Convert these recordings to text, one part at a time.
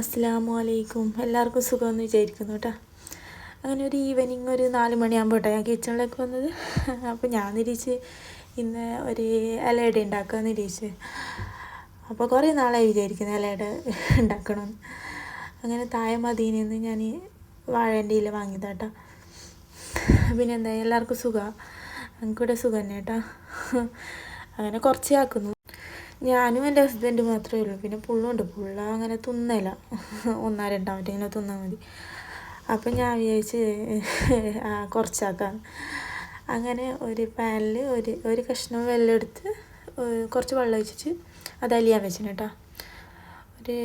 അസ്സലാമലൈക്കും. എല്ലാവർക്കും സുഖമെന്ന് വിചാരിക്കുന്നു കേട്ടോ. അങ്ങനെ ഒരു ഈവനിങ് ഒരു 4 മണിയാകുമ്പോൾ കേട്ടോ ഞാൻ കിച്ചണിലേക്ക് വന്നത്. അപ്പോൾ ഞാൻ നിരീച്ച് ഇന്ന് ഒരു ഇലയട ഉണ്ടാക്കാമെന്ന് നിരീച്ച്. അപ്പോൾ കുറേ നാളായി വിചാരിക്കുന്നത് ഇലയട ഉണ്ടാക്കണമെന്ന്. അങ്ങനെ താഴെ മദീനയിൽ നിന്ന് ഞാൻ വാഴേൻ്റെ ഇല വാങ്ങിയതാട്ടോ. പിന്നെ എന്താ എല്ലാവർക്കും സുഖമാണ്, ഞങ്ങൾക്കിവിടെ സുഖം തന്നെ കേട്ടോ. അങ്ങനെ കുറച്ചേ ആക്കുന്നു. ഞാനും എൻ്റെ ഹസ്ബൻഡ് മാത്രമേ ഉള്ളൂ. പിന്നെ പുള്ളുണ്ട്, പുള്ള അങ്ങനെ തിന്നില്ല, 1-2 ഇങ്ങനെ തിന്നാൽ മതി. അപ്പം ഞാൻ വിചാരിച്ച് കുറച്ചാക്കാം. അങ്ങനെ ഒരു പാനിൽ ഒരു കഷ്ണം വെള്ളം എടുത്ത് കുറച്ച് വെള്ളം ഒഴിച്ചിട്ട് അത് അലിയാൻ വെച്ചിന് കേട്ടോ. ഒരു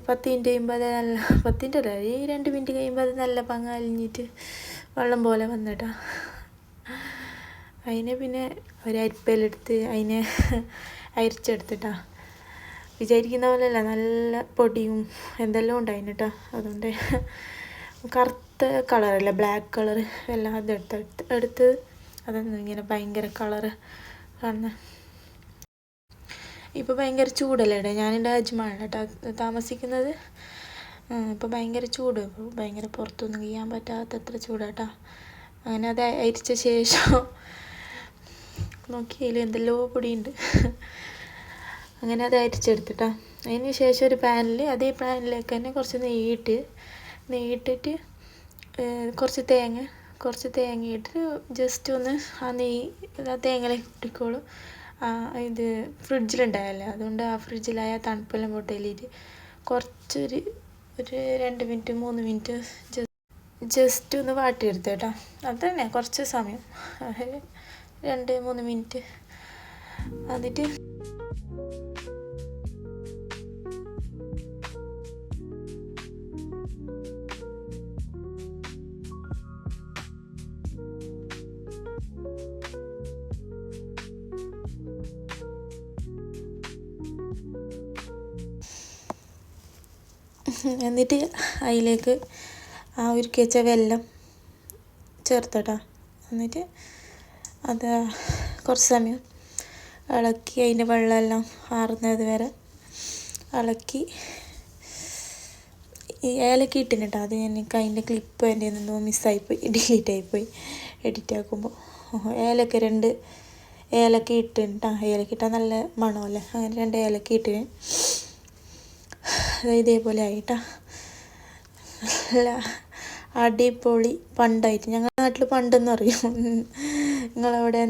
10 മിനിറ്റ് കഴിയുമ്പോൾ അത് നല്ല 10 മിനിറ്റ് അല്ല, ഈ 2 മിനിറ്റ് കഴിയുമ്പോൾ അത് നല്ല പങ്ങ അലിഞ്ഞിട്ട് വെള്ളം പോലെ വന്നിട്ടാ. അതിനെ പിന്നെ ഒരു അരിപ്പയിലെടുത്ത് അതിനെ അരിച്ചെടുത്തിട്ടാ. വിചാരിക്കുന്ന പോലെയല്ല, നല്ല പൊടിയും എന്തെല്ലാം ഉണ്ടായിന് കേട്ടോ. അതുകൊണ്ട് കറുത്ത കളറല്ല, ബ്ലാക്ക് കളറ് എല്ലാം എടുത്ത് അതൊന്നും ഇങ്ങനെ ഭയങ്കര കളറ് കാണുന്നത്. ഇപ്പോൾ ഭയങ്കര ചൂടല്ലേ ഇവിടെ, ഞാനെൻ്റെ അജ്മാണ് കേട്ടോ താമസിക്കുന്നത്. ഇപ്പോൾ ഭയങ്കര ചൂട്, ഭയങ്കര പുറത്തൊന്നും ചെയ്യാൻ പറ്റാത്തത്ര ചൂടാട്ടോ. അങ്ങനെ അത് അരിച്ച ശേഷം നോക്കിയതിൽ എന്തെല്ലോ പൊടിയുണ്ട്. അങ്ങനെ അത് അരിച്ചെടുത്തിട്ടോ. അതിന് ശേഷം ഒരു പാനിൽ, അതേ പാനിലേക്ക് തന്നെ കുറച്ച് നെയ്യിട്ടിട്ട് കുറച്ച് തേങ്ങ ഇട്ടിട്ട് ജസ്റ്റ് ഒന്ന് ആ തേങ്ങയിലേക്ക് ഇട്ടിക്കോളും. ഇത് ഫ്രിഡ്ജിലുണ്ടായല്ലേ, അതുകൊണ്ട് ആ ഫ്രിഡ്ജിലായ തണുപ്പെല്ലാം പൊട്ടയിലിട്ട് കുറച്ചൊരു 2 മിനിറ്റ് 3 മിനിറ്റ് ജസ്റ്റ് ഒന്ന് വാട്ടിയെടുത്ത് കേട്ടോ. അത് തന്നെ കുറച്ച് സമയം, 2-3 മിനിറ്റ്. എന്നിട്ട് അതിലേക്ക് ആ ഉരുക്കി വെച്ച വെല്ലം ചേർത്തട്ടാ. എന്നിട്ട് അത് കുറച്ച് സമയം ഇളക്കി അതിൻ്റെ വെള്ളമെല്ലാം ആറുന്നത് വരെ ഇളക്കി. ഈ ഏലക്ക ഇട്ടിന് കേട്ടോ, അത് എനിക്ക് അതിൻ്റെ ക്ലിപ്പ് എൻ്റെ എന്തോ മിസ്സായിപ്പോയി, ഡിലീറ്റ് ആയിപ്പോയി എഡിറ്റ് ആക്കുമ്പോൾ. ഏലക്ക 2 ഏലക്ക ഇട്ടിന് കേട്ടോ. ഏലക്ക ഇട്ടാൽ നല്ല മണമല്ലേ, അങ്ങനെ 2 ഏലക്ക ഇട്ടിന്. ഇതേപോലെ ആയിട്ടാ, നല്ല അടിപൊളി പണ്ടായിട്ട്. ഞങ്ങളുടെ നാട്ടിൽ പണ്ടെന്ന് പറയും, നിങ്ങളവിടെ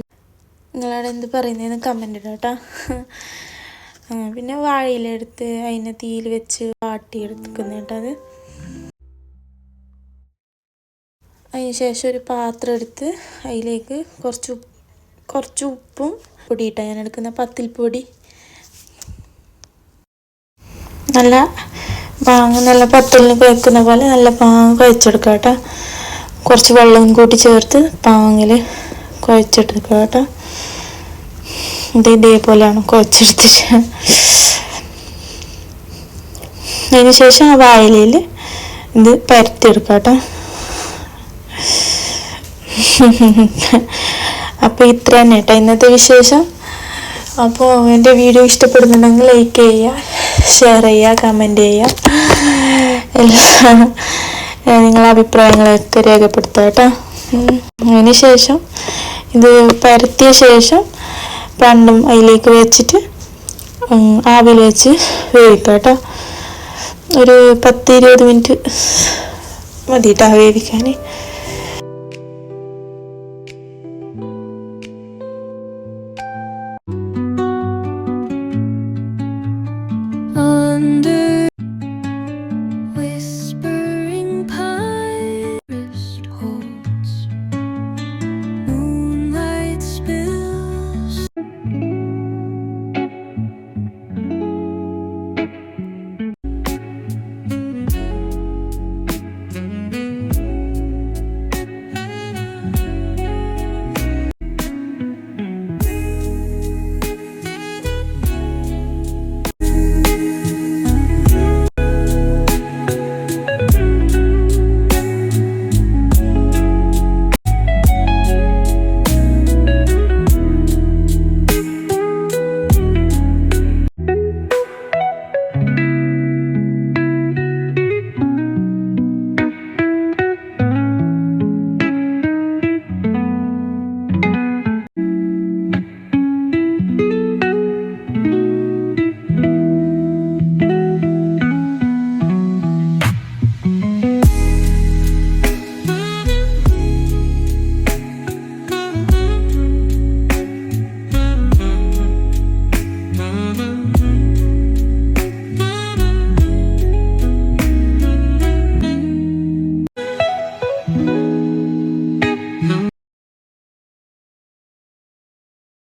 എന്ത് പറയുന്നതെന്ന് കമൻ്റ് ഇടാം കേട്ടോ. പിന്നെ വാഴയിലെടുത്ത് അതിനെ തീയിൽ വെച്ച് വാട്ടിയെടുക്കുന്ന കേട്ടോ. അതിന് ശേഷം ഒരു പാത്രം എടുത്ത് അതിലേക്ക് കുറച്ച് ഉപ്പും പൊടി ഇട്ടാൽ ഞാൻ എടുക്കുന്ന പത്തിൽപ്പൊടി. നല്ല പത്തലിന് കുഴക്കുന്ന പോലെ നല്ല പാങ്ങ് കുഴച്ചെടുക്കുക കേട്ടോ. കുറച്ച് വെള്ളം കൂട്ടി ചേർത്ത് പാങ്ങിൽ കുഴച്ചെടുക്കുക കേട്ടോ. ഇതേപോലെയാണ് കുഴച്ചെടുത്തിട്ട് അതിന് ശേഷം ആ വാഴയിലയിൽ ഇത് പരത്തിയെടുക്കുക കേട്ടോ. അപ്പോൾ ഇത്ര തന്നെ കേട്ടോ ഇന്നത്തെ വിശേഷം. അപ്പോൾ എൻ്റെ വീഡിയോ ഇഷ്ടപ്പെടുന്നുണ്ടെങ്കിൽ ലൈക്ക് ചെയ്യുക, ഷെയർ ചെയ്യുക, കമൻറ്റ് ചെയ്യുക, എല്ലാം നിങ്ങളെ അഭിപ്രായങ്ങളൊക്കെ രേഖപ്പെടുത്തുക കേട്ടോ. അതിന് ശേഷം ഇത് പരത്തിയ ശേഷം രണ്ടും അതിലേക്ക് വെച്ചിട്ട് ആവിയിൽ വെച്ച് വേവിക്കുക കേട്ടോ. ഒരു 10-20 മിനിറ്റ് മതി കേട്ടോ വേവിക്കാൻ.